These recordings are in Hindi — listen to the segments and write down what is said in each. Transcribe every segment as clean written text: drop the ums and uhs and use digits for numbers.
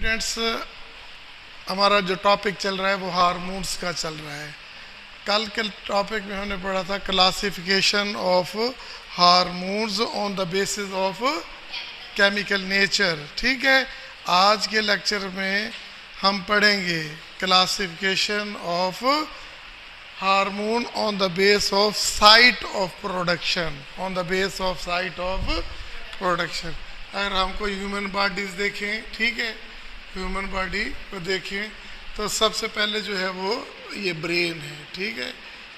स्टूडेंट्स, हमारा जो टॉपिक चल रहा है वो हार्मोन्स का चल रहा है। कल के टॉपिक में हमने पढ़ा था classification of hormones on the basis of chemical nature. ठीक है, आज के लेक्चर में हम पढ़ेंगे classification of hormone on the base of site of production. On the base of site of production. अगर हमको ह्यूमन बॉडीज देखें, ठीक है, ह्यूमन बॉडी को देखें तो सबसे पहले जो है वो ये ब्रेन है। ठीक है,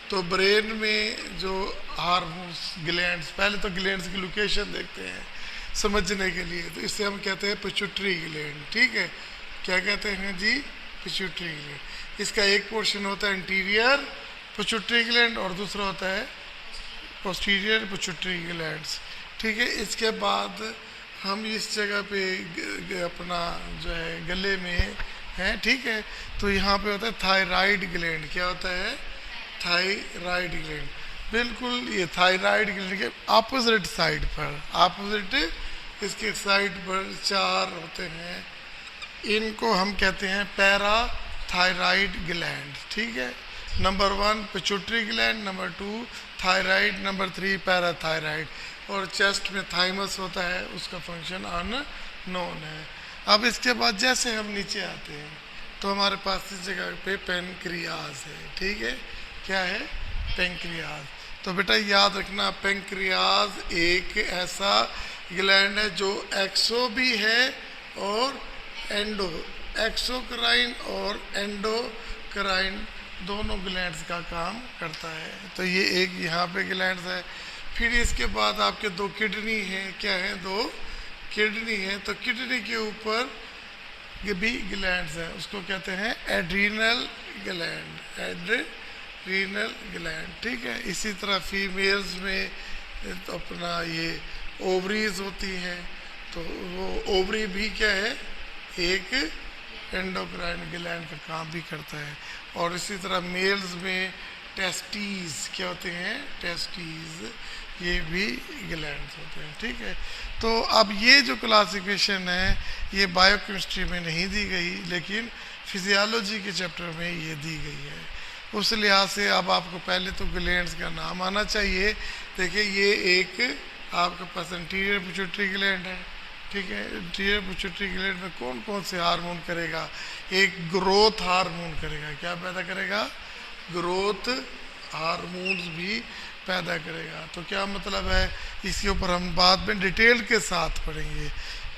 तो ब्रेन में जो हार्मोन्स ग्लैंड्स, पहले तो ग्लैंड्स की लोकेशन देखते हैं समझने के लिए, तो इससे हम कहते हैं पिट्यूटरी ग्लैंड। ठीक है, क्या कहते हैं जी? Pituitary gland. इसका एक पोर्शन होता है इंटीरियर पिट्यूटरी ग्लैंड और दूसरा होता है पोस्टीरियर पिट्यूटरी ग्लैंड्स। ठीक है, इसके बाद हम इस जगह पे अपना जो है गले में है, ठीक है, तो यहाँ पे होता है थायराइड ग्लैंड। क्या होता है? Thyroid gland. बिल्कुल ये थायराइड ग्लैंड के ऑपोजिट साइड पर, ऑपोजिट इसके साइड पर चार होते हैं, इनको हम कहते हैं पैराथायराइड ग्लैंड। ठीक है, number 1 pituitary gland, number 2 thyroid, number 3 parathyroid. और चेस्ट में थाइमस होता है, उसका फंक्शन अननोन है। अब इसके बाद जैसे हम नीचे आते हैं तो हमारे पास इस जगह पे पेनक्रियाज है। ठीक है, क्या है? पेनक्रियाज। तो बेटा याद रखना, पेनक्रियाज एक ऐसा ग्लैंड है जो एक्सो भी है और एंडो, एक्सोक्राइन और एंडोक्राइन दोनों ग्लैंड्स का काम करता है। तो ये एक यहाँ पे ग्लैंड्स है। फिर इसके बाद आपके दो किडनी हैं। क्या है? दो किडनी हैं। तो किडनी के ऊपर ये भी ग्लैंड्स हैं, उसको कहते हैं एड्रीनल ग्लैंड, एड्रीनल ग्लैंड। ठीक है, इसी तरह फीमेल्स में तो अपना ये ओवरीज होती हैं, तो वो ओवरी भी क्या है? एक एंडोक्राइन ग्लैंड का काम भी करता है। और इसी तरह मेल्स में टेस्टीज क्या होते हैं? टेस्टीज, ये भी ग्लैंड्स होते हैं। ठीक है, तो अब ये जो क्लासिफिकेशन है ये बायोकेमिस्ट्री में नहीं दी गई, लेकिन फिजियोलॉजी के चैप्टर में ये दी गई है। उस लिहाज से अब आपको पहले तो ग्लैंड्स का नाम आना चाहिए। देखिए, ये एक आपके पास इंटीरियर पिट्यूटरी ग्लैंड है। ठीक है, इंटीरियर पिट्यूटरी ग्लैंड में कौन कौन से हार्मोन करेगा? एक ग्रोथ हार्मोन करेगा। क्या पैदा करेगा? ग्रोथ हार्मोन्स भी पैदा करेगा। तो क्या मतलब है, इसके ऊपर हम बाद में डिटेल के साथ पढ़ेंगे।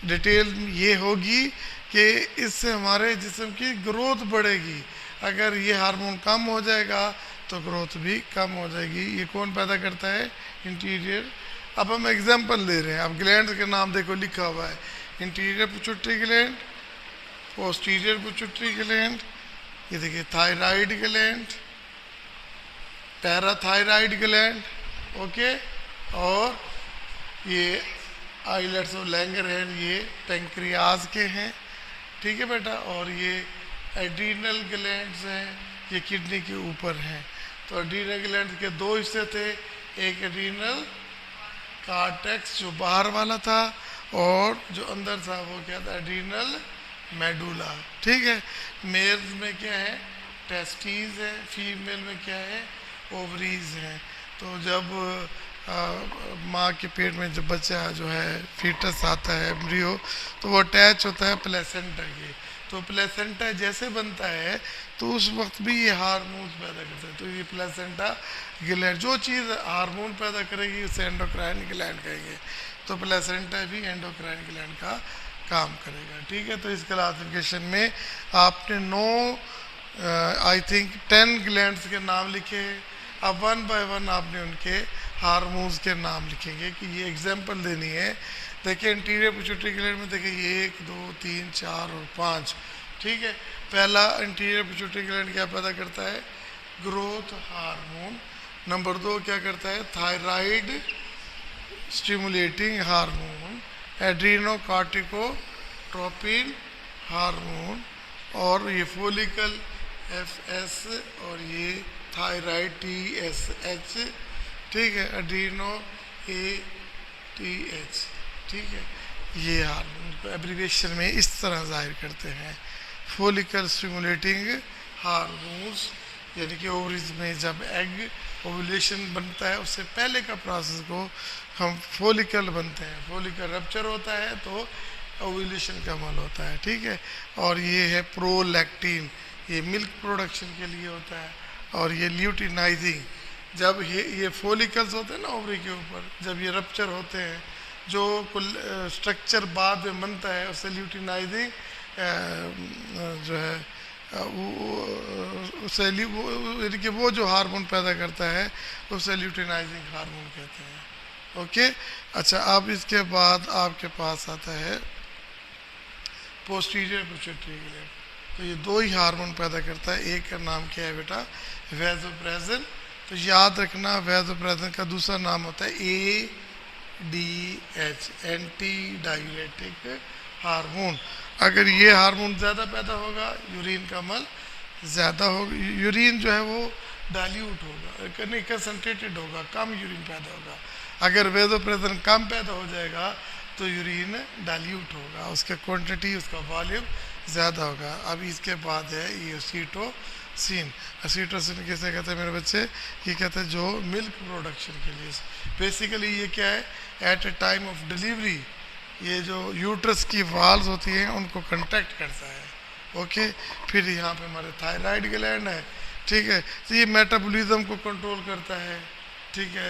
डिटेल ये होगी कि इससे हमारे जिस्म की ग्रोथ बढ़ेगी। अगर ये हार्मोन कम हो जाएगा तो ग्रोथ भी कम हो जाएगी। ये कौन पैदा करता है? इंटीरियर। अब हम एग्जाम्पल दे रहे हैं। अब ग्लैंड के नाम देखो लिखा हुआ है, interior pituitary gland, posterior pituitary gland, ये देखिए thyroid gland, parathyroid gland, okay, और ये आइलेट्स ऑफ लैंगरहैंस ये पेंक्रियाज के हैं। ठीक है बेटा, और ये एड्रीनल ग्लैंड्स हैं, ये किडनी के ऊपर हैं। तो एड्रीनल ग्लैंड के दो हिस्से थे, एक एड्रीनल कार्टेक्स जो बाहर वाला था और जो अंदर था वो क्या था? Adrenal medulla. ठीक है, मेल्स में क्या है? टेस्टीज है, फीमेल में क्या है? ओवरीज हैं। तो जब माँ के पेट में जब बच्चा जो है फीटस आता है, एम्ब्रियो, तो वो अटैच होता है प्लेसेंटा के। तो प्लेसेंटा जैसे बनता है तो उस वक्त भी ये हार्मोन्स पैदा करता है। तो ये प्लेसेंटा ग्लैंड जो चीज़ हार्मोन पैदा करेगी उसे एंडोक्राइन ग्लैंड कहेंगे। तो प्लेसेंटा भी एंडोक्राइन ग्लैंड का काम करेगा। ठीक है, तो इस क्लासिफिकेशन में आपने 9 आई थिंक 10 ग्लैंड्स के नाम लिखे। अब 1 बाय 1 आपने उनके हार्मोन्स के नाम लिखेंगे कि ये एग्जाम्पल देनी है। देखिए, इंटीरियर पिट्यूटरी ग्लैंड में देखिए 1 2 3 4 और 5। ठीक है, पहला इंटीरियर पिट्यूटरी ग्लैंड क्या पैदा करता है? Growth hormone. नंबर 2 क्या करता है? थायराइड स्टिमुलेटिंग हार्मोन, एड्रीनोकार्टिकोट्रोपिन हार्मोन, और ये फोलिकल FS, और ये थायराइड TSH। ठीक है, एड्रीनो ATH। ठीक है, ये हार्मोन को एब्रीविएशन में इस तरह जाहिर करते हैं, फोलिकल स्टिमुलेटिंग हार्मोन्स, यानी कि ओवरीज में जब एग ओवुलेशन बनता है उससे पहले का प्रोसेस को हम फोलिकल बनते हैं, फोलिकल रप्चर होता है तो ओवुलेशन का अमल होता है, ठीक है। और ये है प्रोलैक्टिन, ये मिल्क प्रोडक्शन के लिए होता है। और ये ल्यूटिनाइजिंग, जब ये फोलिकल्स होते हैं ना ओवरी के ऊपर, जब ये रप्चर होते हैं, जो कुल स्ट्रक्चर बाद में बनता है उससे ल्यूटिनाइजिंग जो है उससे यानी कि वो जो हार्मोन पैदा करता है उसे ल्यूटिनाइजिंग हार्मोन कहते हैं। ओके, अच्छा, अब इसके बाद आपके पास आता है पोस्टीरियर पिट्यूटरी ग्लैंड। तो ये दो ही हार्मोन पैदा करता है, एक का नाम क्या है बेटा, वैसोप्रेसिन। तो याद रखना वैसोप्रेसिन का दूसरा नाम होता है ADH, एंटी डाययूरेटिक हार्मोन। अगर ये हार्मोन ज़्यादा पैदा होगा यूरिन का अमल ज़्यादा होगा, यूरिन जो है वो डाइल्यूट होगा, नहीं कंसनट्रेटेड होगा, कम यूरिन पैदा होगा। अगर वैसोप्रेसिन कम पैदा हो जाएगा तो यूरिन डाइल्यूट होगा, उसका क्वांटिटी, उसका वॉल्यूम ज़्यादा होगा। अब इसके बाद है ये एसिटोसिन। एसिटोसिन किसे कहते हैं मेरे बच्चे, ये कहते हैं जो मिल्क प्रोडक्शन के लिए। बेसिकली ये क्या है, at a time of delivery ये जो यूट्रस की वाल्स होती हैं उनको कंट्रैक्ट करता है। ओके, फिर यहाँ पे हमारे थायराइड ग्लैंड है, ठीक है। तो ये मेटाबॉलिज्म को कंट्रोल करता है, ठीक है,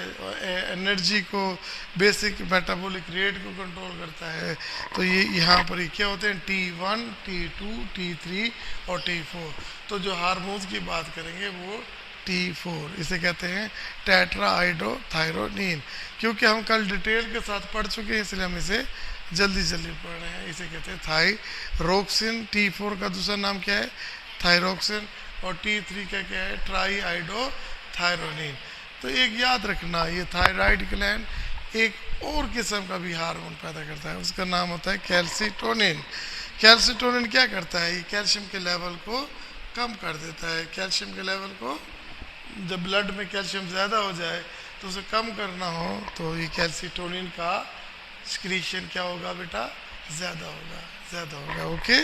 एनर्जी को, बेसिक मेटाबॉलिक रेट को कंट्रोल करता है। तो ये यहाँ पर क्या होते हैं, T1, T2, T3 और T4। तो जो हार्मोन्स की बात करेंगे वो T4, इसे कहते हैं टेट्राआइडोथायरोनिन। क्योंकि हम कल डिटेल के साथ पढ़ चुके हैं इसलिए हम इसे जल्दी जल्दी पढ़ रहे हैं। इसे कहते हैं थायरोक्सिन। T4 का दूसरा नाम क्या है, थायरोक्सिन। और T3 का क्या है, ट्राईआइडोथायरोनिन। तो एक याद रखना, ये थायराइड ग्लैंड एक और किस्म का भी हार्मोन पैदा करता है, उसका नाम होता है कैल्सिटोनिन। कैल्सिटोनिन क्या करता है, ये कैल्शियम के लेवल को कम कर देता है। कैल्शियम के लेवल को, जब ब्लड में कैल्शियम ज़्यादा हो जाए तो उसे कम करना हो तो ये कैल्सिटोनिन का सिक्रीशन क्या होगा बेटा, ज़्यादा होगा, ज़्यादा होगा। ओके,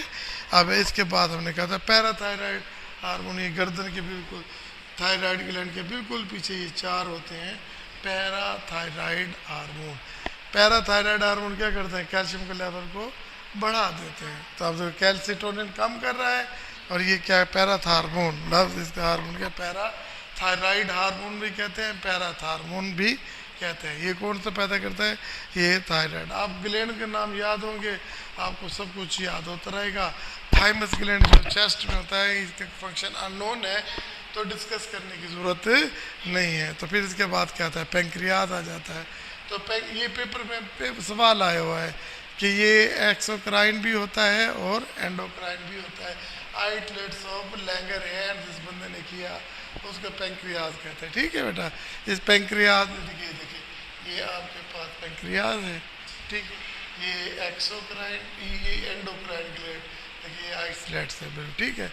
अब इसके बाद हमने कहा था पैराथायराइड हार्मोन, ये गर्दन के बिल्कुल, थायराइड ग्लैंड के बिल्कुल पीछे ये चार होते हैं पैराथायराइड हार्मोन। पैराथायराइड हार्मोन क्या करते हैं, कैल्शियम के लेवल को बढ़ा देते हैं। तो अब कैल्सिटोनिन कम कर रहा है, और ये क्या है, पैराथ हार्मोन। लफ्ज़ इसका हार्मोन क्या, पैराथायराइड हार्मोन भी कहते हैं, पैराथार्मोन भी कहते हैं। ये कौन सा पैदा करता है, ये थायराइड। आप ग्लैंड के नाम याद होंगे, आपको सब कुछ याद होता रहेगा। थाइमस ग्लैंड जो चेस्ट में होता है, इसका फंक्शन अननोन है तो डिस्कस करने की ज़रूरत नहीं है। तो फिर इसके बाद क्या आता है, पेंक्रियाज आ जाता है। तो ये पेपर में सवाल आया हुआ है कि ये एक्सोक्राइन भी होता है और एंडोक्राइन भी होता है। आइटलेट्स ऑफ लैंगर हैंड जिस बंदे ने किया उसको पेंक्रियाज कहते हैं, ठीक है बेटा। इस पेंक्रियाज देखिए देखिए, ये आपके पास पेंक्रियाज है, ठीक है, ये एक्सोक्राइन, ये एंडोक्राइन ग्लैंड, देखिए आइसलेट्स है बिल्कुल, ठीक है।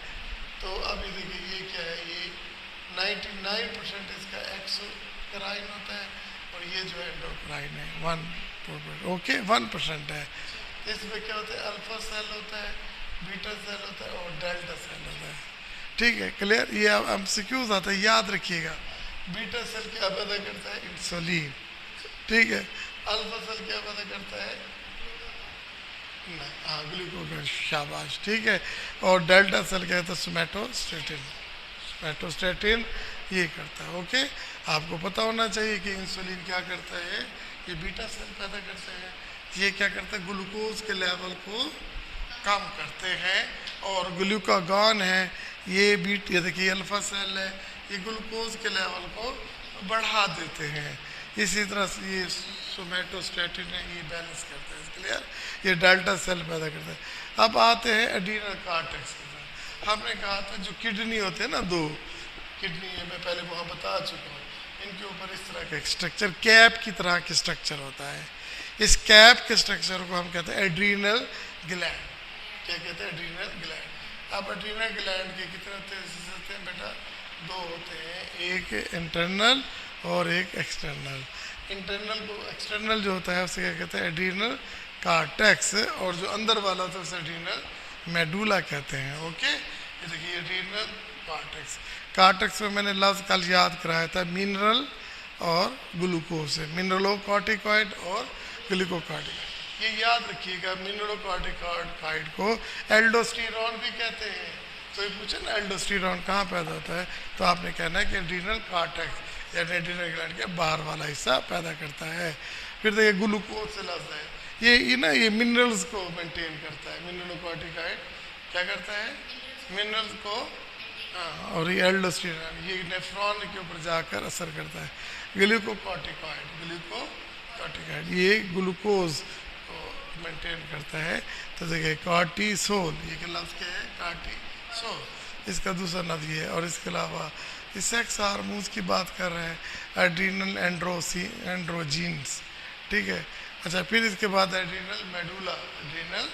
तो अभी देखिए ये क्या है, ये 99% इसका एक्सोक्राइन होता है और ये जो एंडोक्राइन है 1%, ओके 1% है। इसमें क्या होता है, अल्फा सेल होता है, बीटा सेल होता है और डेल्टा सेल होता है, ठीक है, क्लियर। ये MCQs आता है, याद रखिएगा। बीटा सेल क्या पैदा करता है, इंसुलिन, ठीक है। अल्फा सेल क्या पैदा करता है, ग्लूकोगन, शाबाश, ठीक है। और डेल्टा सेल क्या है, सोमैटोस्टेटिन, सोमैटोस्टेटिन ये करता है। ओके, आपको पता होना चाहिए कि इंसुलिन क्या करता है, ये बीटा सेल पैदा करते हैं। ये क्या करता है, ग्लूकोज के लेवल को कम करते हैं। और ग्लूकागॉन है, ये देखिए अल्फा सेल है, ये ग्लूकोज के लेवल को बढ़ा देते हैं। इसी तरह से ये सोमैटोस्टेटिन है, ये बैलेंस करते हैं, क्लियर। ये डेल्टा सेल पैदा करते हैं। अब आते हैं एड्रीनल कॉर्टेक्स के साथ। हमने कहा था जो किडनी होते हैं ना, दो किडनी है, मैं पहले वहाँ बता चुका हूँ, इनके ऊपर इस तरह का स्ट्रक्चर, कैप की तरह के स्ट्रक्चर होता है। इस कैप के स्ट्रक्चर को हम कहते हैं एड्रीनल ग्लैंड। क्या कहते हैं, एड्रीनल ग्लैंड। अब एड्रीनल ग्लैंड के कितने होते हैं बेटा, दो होते हैं, एक इंटरनल और एक एक्सटर्नल। इंटरनल को, एक्सटर्नल जो होता है उसे क्या कहते हैं, एड्रीनल कार्टेक्स, और जो अंदर वाला तो उसे एड्रीनल मेडुला कहते हैं। ओके, ये देखिए एड्रीनल कार्टेक्स। कार्टेक्स में मैंने लफ्ज़ कल याद कराया था मिनरल और ग्लूकोज से, मिनरलोकॉर्टिकॉइड और ग्लूकोकॉर्टिकॉइड। ये याद रखिएगा, मिनरलोकॉर्टिकॉइड को एल्डोस्टेरॉन भी कहते हैं। तो ये पूछे ना एल्डोस्टेरॉन कहाँ पैदा होता है, तो आपने कहना है कि एड्रीनल कार्टेक्स यानी एड्रीनल ग्लैंड के बाहर वाला हिस्सा पैदा करता है। फिर देखिए ग्लूकोज से लफ्ज़ है, ये ना ये मिनरल्स को मेंटेन करता है। मिनरलोकॉर्टिकॉइड क्या करता है, मिनरल्स को, और ये एल्डोस्टेरॉन ये नेफ्रॉन के ऊपर जाकर असर करता है। ग्लूकोकॉर्टिकॉइड ये ग्लूकोज को मेंटेन करता है। तो देखिए कॉर्टिसोल, ये क्या लफ्ज़ क्या है, कॉर्टिसोल, इसका दूसरा लफ्ज़ ये है। और इसके अलावा इस सेक्स हार्मोन्स की बात कर रहे हैं, एड्रीनल एंड्रोजीन्स, ठीक है। अच्छा, फिर इसके बाद एड्रीनल मेडुला, एड्रीनल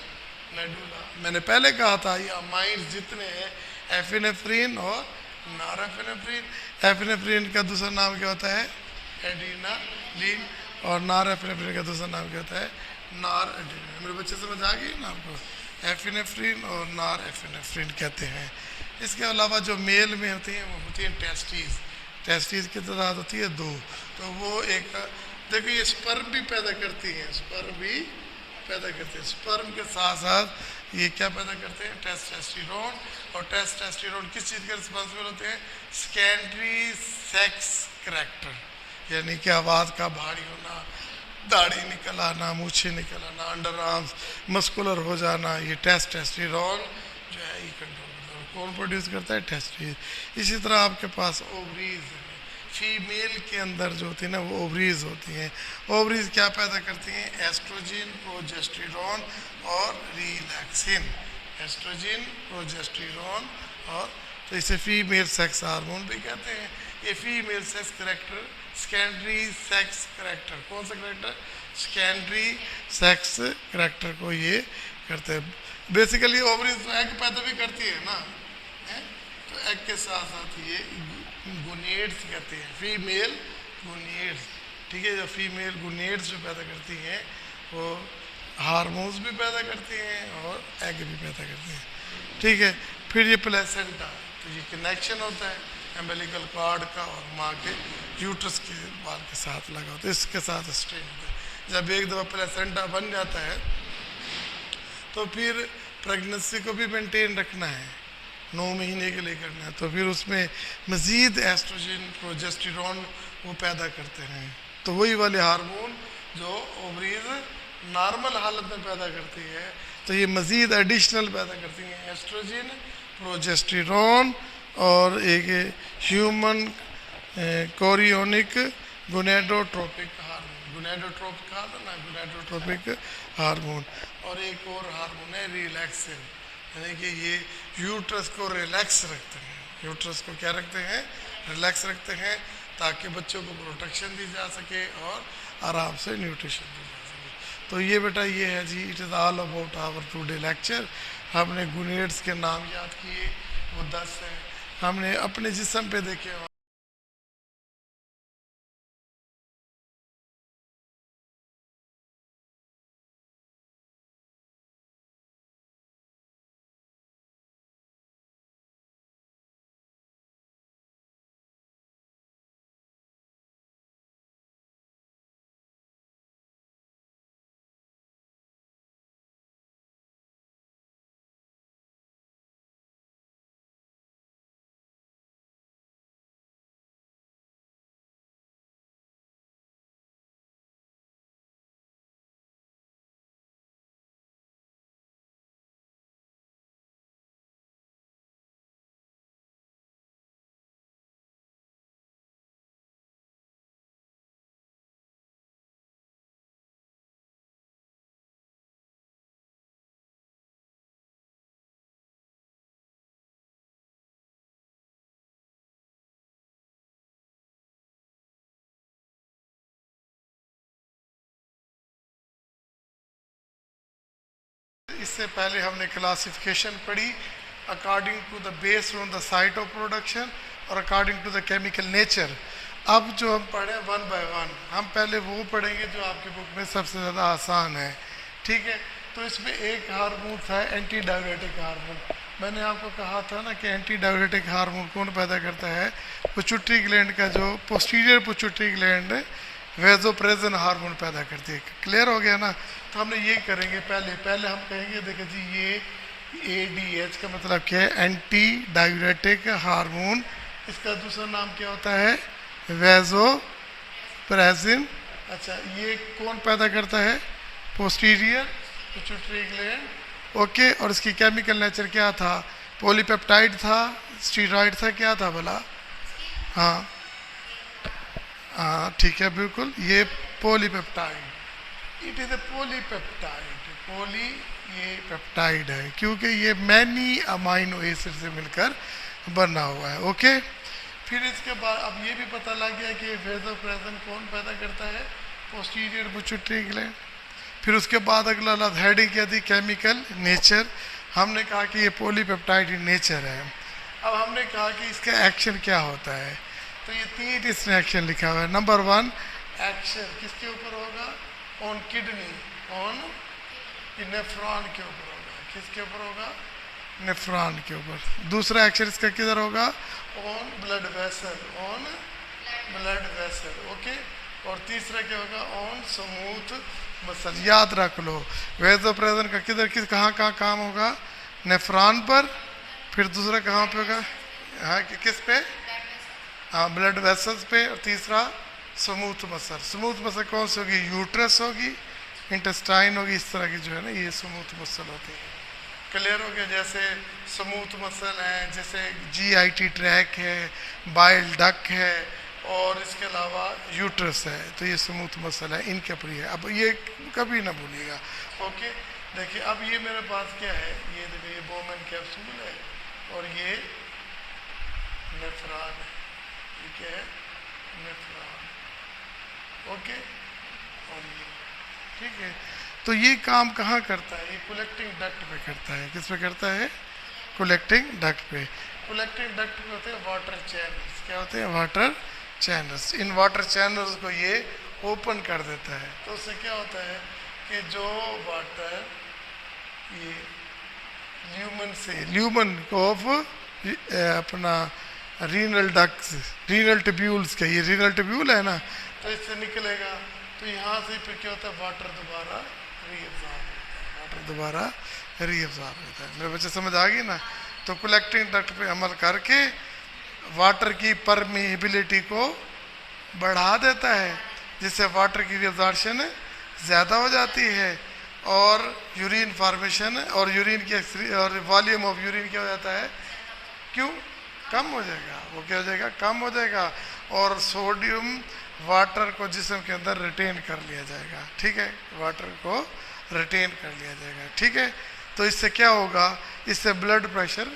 मेडुला मैंने पहले कहा था ये अमाइंस जितने हैं, एफिनेफ्रिन और नॉरएफिनेफ्रिन। एफिनेफ्रिन का दूसरा नाम क्या होता है, एड्रीनालिन, और नॉरएफिनेफ्रिन का दूसरा नाम क्या होता है, नॉरएड्रेनालिन। मेरे बच्चे समझ आ गई ना आपको, एफिनेफ्रिन और नॉरएफिनेफ्रिन कहते हैं। इसके अलावा जो मेल में होती हैं वो होती हैं टेस्टीज। टेस्टीज की तादाद होती है 2, तो वो एक देखिए ये स्पर्म भी पैदा करती हैं, स्पर्म भी पैदा करते हैं। स्पर्म के साथ साथ ये क्या पैदा करते हैं, टेस्टोस्टेरोन। और टेस्टोस्टेरोन किस चीज़ के रिस्पॉन्सिबल होते हैं, सेकेंडरी सेक्स करैक्टर, यानी कि आवाज़ का भारी होना, दाढ़ी निकल आना, मूछें निकल आना, अंडर आर्म्स मस्कुलर हो जाना, ये टेस्टोस्टेरोन जो है ये कंट्रोल करता है। कौन प्रोड्यूस करता है, टेस्टिस। इसी तरह आपके पास ओवरीज, फीमेल के अंदर जो होती है ना वो ओवरीज होती हैं। ओवरीज क्या पैदा करती हैं, एस्ट्रोजन, प्रोजेस्टेरॉन और रिलैक्सिन। एस्ट्रोजन, प्रोजेस्टेरॉन और, तो इसे फीमेल सेक्स हार्मोन भी कहते हैं। ये female sex character, secondary sex character, कौन सा करैक्टर, सेकेंडरी सेक्स करैक्टर को ये करते हैं। बेसिकली ओवरीज तो एग पैदा भी करती है ना, तो एग के साथ साथ ये गुनेड्स कहते हैं, फीमेल गुनेड्स, ठीक है। जो फीमेल गुनेड्स जो पैदा करती हैं वो हार्मोन्स भी पैदा करती हैं और एग भी पैदा करती हैं, ठीक है। फिर ये प्लेसेंटा, तो ये कनेक्शन होता है एम्बिलिकल कॉर्ड का और माँ के यूट्रस के बाल के साथ लगा होता है, इसके साथ स्ट्रेन होता है। जब एक दफ़ा प्लेसेंटा बन जाता है तो फिर प्रेगनेंसी को भी मेंटेन रखना है, 9 महीने के लिए करना है, तो फिर उसमें मज़ीद एस्ट्रोजन, प्रोजेस्टेरॉन वो पैदा करते हैं। तो वही वाले हार्मोन जो ओवरीज नॉर्मल हालत में पैदा करती है, तो ये मज़ीद एडिशनल पैदा करती हैं, एस्ट्रोजन, प्रोजेस्टेरॉन और एक human chorionic gonadotropic hormone, gonadotropic कहा था ना, गोनेडोट्रोपिक हार्मोन। और एक और हार्मोन है रिलैक्सिन, यानी कि ये यूट्रस को रिलैक्स रखते हैं। यूट्रस को क्या रखते हैं, रिलैक्स रखते हैं, ताकि बच्चों को प्रोटेक्शन दी जा सके और आराम से न्यूट्रिशन दी जा सके। तो ये बेटा ये है जी, it is all about our today lecture. हमने गुनेड्स के नाम याद किए, वो 10 हैं। हमने अपने जिस्म पे देखे, इससे पहले हमने क्लासिफिकेशन पढ़ी according to the based on the site of production और according to the chemical nature. अब जो हम पढ़ें वन बाय वन, हम पहले वो पढ़ेंगे जो आपकी बुक में सबसे ज़्यादा आसान है, ठीक है। तो इसमें एक हार्मोन था एंटी डायरेटिक हार्मोन। मैंने आपको कहा था ना कि एंटी डायरेटिक हार्मोन कौन पैदा करता है? पिट्यूटरी ग्लैंड का जो posterior pituitary gland vasopressin hormone पैदा करती है। क्लियर हो गया ना? तो हमने ये करेंगे, पहले पहले हम कहेंगे, देखिए जी ये ADH का मतलब क्या है? Anti diuretic hormone. इसका दूसरा नाम क्या होता है? वेसोप्रेसिन। अच्छा, ये कौन पैदा करता है? Posterior pituitary gland. ओके, और इसकी केमिकल नेचर क्या था? पॉलीपेप्टाइड था, स्टीरॉइड था, क्या था भला? हाँ हाँ, ठीक है, बिल्कुल, ये polypeptide, it is a polypeptide. Poly ये पेप्टाइड है क्योंकि ये मैनी अमाइनो एसिड से मिलकर बना हुआ है। ओके, फिर इसके बाद अब ये भी पता लग गया कि वेसोप्रेसिन कौन पैदा करता है? Posterior pituitary gland. फिर उसके बाद अगला लफ्ज़ हेडिंग क्या थी? Chemical nature. हमने कहा कि ये पॉलीपेप्टाइड इन नेचर है। अब हमने कहा कि इसका एक्शन क्या होता है, तो ये 3 इसमें एक्शन लिखा हुआ है। नंबर 1 एक्शन किसके ऊपर होगा? ऑन किडनी, ऑन नेफ्रॉन के ऊपर होगा। किसके ऊपर होगा? नेफ्रॉन के ऊपर। दूसरा एक्शन इसका किधर होगा? On blood vessel, on blood vessel. Okay, और तीसरा क्या होगा? On smooth muscle. याद रख लो, वेसोप्रेसिन का किधर कहाँ कहाँ काम होगा? नेफ्रॉन पर। फिर दूसरा कहाँ पे होगा? हाँ, किस पे? हाँ, ब्लड वेसल्स पे। और तीसरा स्मूथ मसल। स्मूथ मसल कौन सी होगी? यूट्रस होगी, इंटेस्टाइन होगी, इस तरह की जो है ना ये स्मूथ मसल होती है। क्लियर हो गया? जैसे स्मूथ मसल है, जैसे GIT ट्रैक है, बाइल डक है, और इसके अलावा यूट्रस है, तो ये स्मूथ मसल है, इनके ऊपर है। अब ये कभी ना भूलिएगा। ओके, देखिए अब ये मेरे पास क्या है? ये देखिए, ये बोमन कैप्सूल है और ये नेफ्रॉन है। ये क्या है? नेफ्रॉन। ओके, और ये ठीक है। तो ये काम कहाँ करता है? ये कलेक्टिंग डक्ट पे करता है। किस पे करता है? कलेक्टिंग डक्ट पे। कलेक्टिंग डक्ट पे होते हैं वाटर चैनल्स। क्या होते हैं? Water channels. In water channels को ये ओपन कर देता है। तो उससे क्या होता है कि जो वाटर ये ल्यूमन से, ल्यूमन ऑफ अपना रीनल डक्ट्स, रीनल ट्यूब्यूल्स का, ये रीनल ट्यूब्यूल है ना, तो इससे निकलेगा। तो यहाँ से फिर क्या होता है? वाटर दोबारा रीअब्जॉर्ब होता है, वाटर दोबारा रीअब्जॉर्ब होता है। मेरे बच्चे समझ आ गई ना? तो कलेक्टिंग डक्ट पे अमल करके वाटर की परमिएबिलिटी को बढ़ा देता है, जिससे वाटर की रिअब्जॉर्प्शन ज़्यादा हो जाती है और यूरिन फॉर्मेशन और यूरिन की और वॉल्यूम ऑफ यूरिन क्या हो जाता है? क्यों? कम हो जाएगा। वो क्या हो जाएगा? कम हो जाएगा। और सोडियम वाटर को जिस्म के अंदर रिटेन कर लिया जाएगा। ठीक है, वाटर को रिटेन कर लिया जाएगा। ठीक है, तो इससे क्या होगा? इससे ब्लड प्रेशर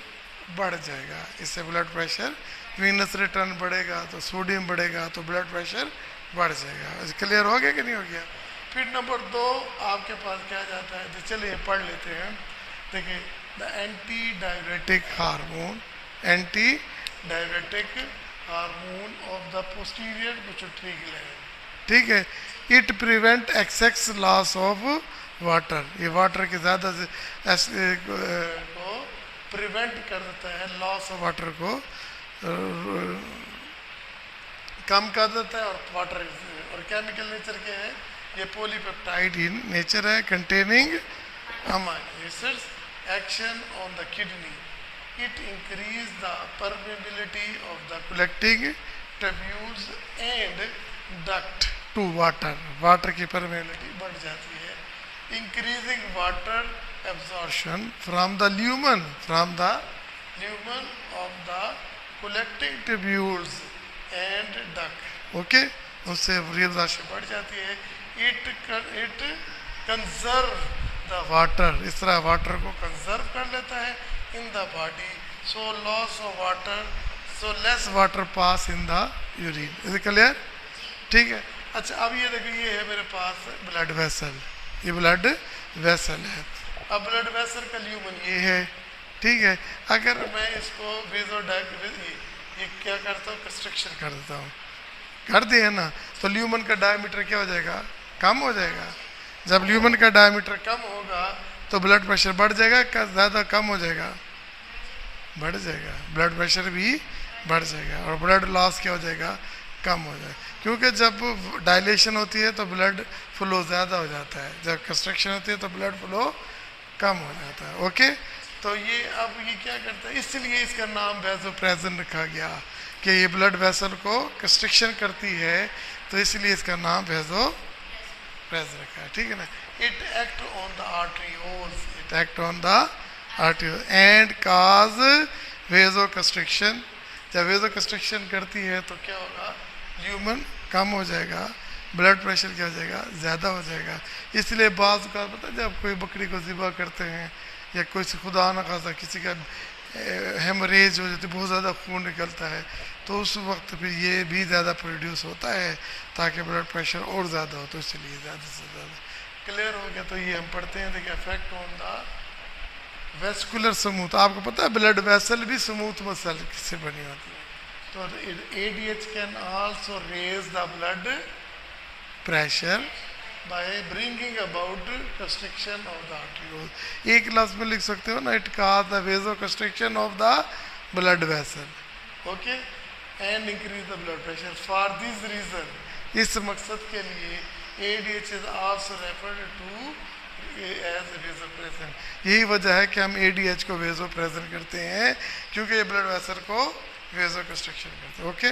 बढ़ जाएगा। इससे ब्लड प्रेशर, वीनस रिटर्न बढ़ेगा तो सोडियम बढ़ेगा, तो ब्लड प्रेशर बढ़ जाएगा। क्लियर हो गया कि नहीं हो गया? फिर नंबर 2 आपके पास क्या जाता है? तो चलिए पढ़ लेते हैं। देखिए, the anti diuretic hormone, anti diuretic hormone of the posterior pituitary gland. ठीक है, it prevent excess loss of water. ये वाटर के ज़्यादा को प्रिवेंट कर देता है, लॉस ऑफ वाटर को कम कर देता है। और वाटर और केमिकल नेचर क्या है? ये पॉलीपेप्टाइड इन नेचर है, containing amino acids. Action on the kidney, it increase the permeability of the collecting tubules and duct to water. Water की permeability बढ़ जाती है। increasing water absorption from the lumen of the collecting tubules and duct. okay, उससे reabsorption बढ़ जाती है। it conserve the water, इस तरह वाटर को कंजर्व कर लेता है in the body, so loss of water, so less water pass in the urine. is it clear? ठीक है। अच्छा, अब ये देखो, ये है मेरे पास ब्लड वेसल, ये ब्लड वेसल है। अब ब्लड वेसल का ल्यूमन ये है। ठीक है, अगर मैं इसको ये क्या करता हूँ? कंस्ट्रक्शन कर देता हूँ, कर दिया ना, तो ल्यूमन का डायमीटर क्या हो जाएगा? कम हो जाएगा। जब ल्यूमन का डायमीटर कम होगा तो ब्लड प्रेशर बढ़ जाएगा, ज़्यादा कम हो जाएगा, बढ़ जाएगा, ब्लड प्रेशर भी बढ़ जाएगा और ब्लड लॉस क्या हो जाएगा, कम हो जाएगा। क्योंकि जब डायलेशन होती है तो ब्लड फ्लो ज़्यादा हो जाता है, जब कंस्ट्रक्शन होती है तो ब्लड फ्लो कम हो जाता है। ओके, तो ये अब ये क्या करता है, इसलिए इसका नाम वैसोप्रेसिन रखा गया कि ये ब्लड वेसल को कंस्ट्रक्शन करती है, तो इसलिए इसका नाम वैसोप्रेसिन रखा है। ठीक है ना। It act on the arterioles, it act on the arteriole and cause vasoconstriction. जब वेजो कंस्ट्रक्शन करती है तो क्या होगा, ल्यूमन कम हो जाएगा, ब्लड प्रेशर क्या हो जाएगा, ज़्यादा हो जाएगा। इसलिए बाज़ का पता है, जब कोई बकरी को ज़िबा करते हैं या कोई खुदा न खासा किसी का हेमरेज हो जाती है, बहुत ज़्यादा खून निकलता है, तो उस वक्त फिर ये भी ज़्यादा प्रोड्यूस होता है ताकि ब्लड प्रेशर और ज़्यादा हो, तो इसलिए ज़्यादा से ज़्यादा। क्लियर हो गया। तो ये हम पढ़ते हैं, देखिए effect on the vascular smooth. आपको पता है ब्लड वेसल भी स्मूथ मसल से बनी होती है। तो ADH can also raise the blood pressure by bringing about constriction of the arteriole. एक लफ्ज में लिख सकते हो ना, it causes the vasoconstriction of the blood vessel, okay, and increase the blood pressure. For this reason, इस मकसद के लिए ADH is also referred to as vasopressin. यही वजह है कि हम ADH को वेसोप्रेसिन करते हैं, क्योंकि ये ब्लड वेसल को वेजो कंस्ट्रक्शन करते हैं। ओके,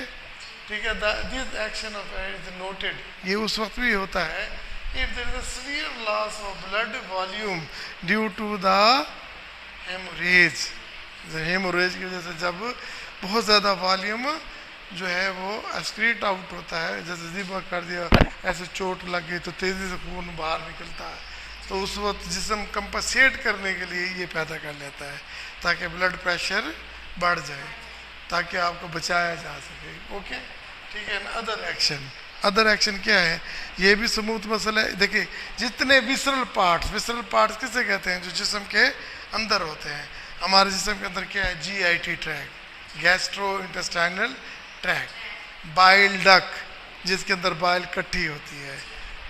ठीक है। This action of is noted, ये उस वक्त भी होता है if there is a severe loss of blood volume due to the hemorrhage। Haemorrhage की वजह से जब बहुत ज़्यादा वॉल्यूम जो है वो एक्सक्रीट आउट होता है, जैसे ज़िबा कर दिया, ऐसे चोट लग गई तो तेज़ी से खून बाहर निकलता है, तो उस वक्त जिस्म कंपनसेट करने के लिए ये पैदा कर लेता है ताकि ब्लड प्रेशर बढ़ जाए, ताकि आपको बचाया जा सके। ओके, ठीक है। अदर एक्शन क्या है, ये भी स्मूथ मसल है। देखिए जितने विसरल पार्ट्स किसे कहते हैं, जो जिस्म के अंदर होते हैं। हमारे जिस्म के अंदर क्या है, GIT track, gastro intestinal tract, bile duct जिसके अंदर बाइल इकट्ठी होती है,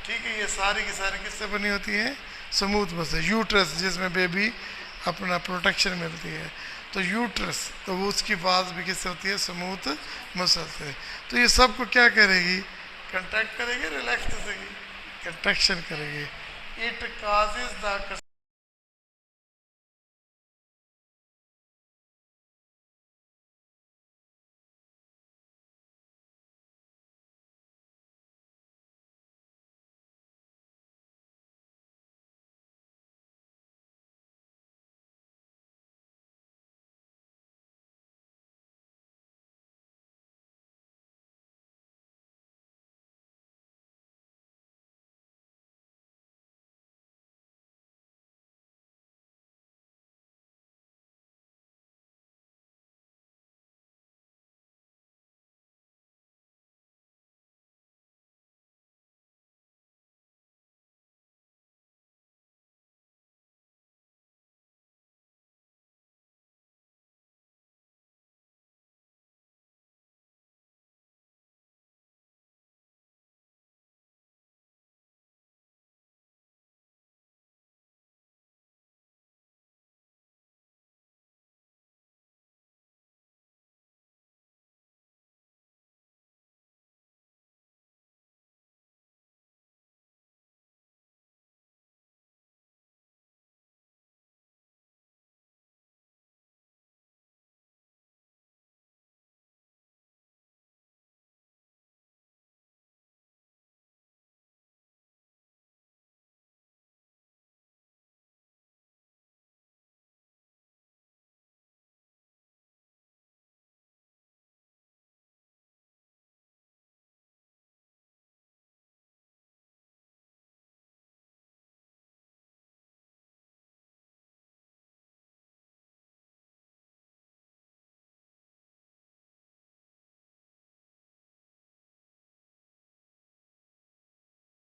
ठीक है, ये सारी की सारी किससे बनी होती है, स्मूथ मसल। यूट्रस जिसमें बेबी अपना प्रोटेक्शन मिलती है, तो यूट्रस, तो वो उसकी वाज भी किससे होती है, स्मूथ मसल से। तो ये सब को क्या करेगी, कंट्रैक्ट करेगी, रिलैक्स करेगी, कंट्रैक्शन करेगी। It causes the